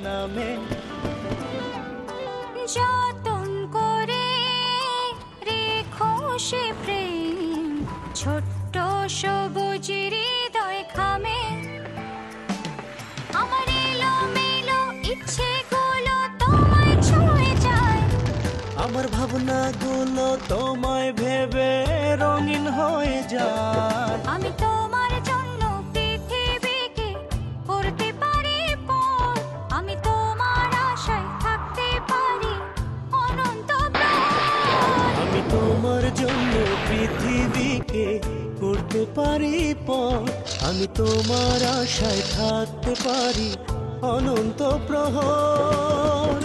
নামে যতন করে রেখো সে প্রেম ছোট্ট সবুজ হৃদয় খামে। আমার এলোমেলো ইচ্ছেগুলো তোমায় ছুঁয়ে যায়, আমার ভাবনাগুলো তোমায় ভেবে রঙিন হয়ে যায়। আমি তোমার জন্য পৃথিবীকে করতে পারি পথ, আমি তোমার আশায় থাকতে পারি অনন্ত প্রাণ। আমি তোমার জন্য পৃথিবীকে করতে পারি পথ, আমি তোমার আশায় থাকতে পারি অনন্ত প্রহর।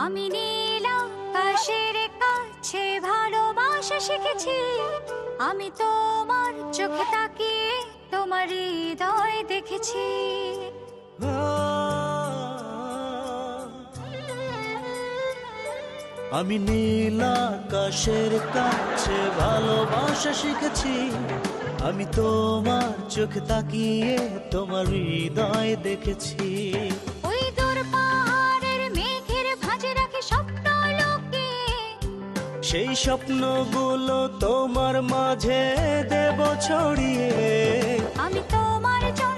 আমি নীল আকাশের কাছে ভালোবাসা শিখেছি, আমি তোমার চোখে তাকিয়ে তোমার হৃদয় দেখেছি। আমি নীল আকাশের কাছে ভালোবাসা শিখেছি, আমি তোমার চোখ তাকিয়ে তোমার হৃদয় দেখেছি। ওই দূর পাহাড়ের মেঘের ভাঁজে রাখে স্বপ্ন লোকে, সেই স্বপ্নগুলো তোমার মাঝে দেব ছড়িয়ে। আমি তোমার জন্য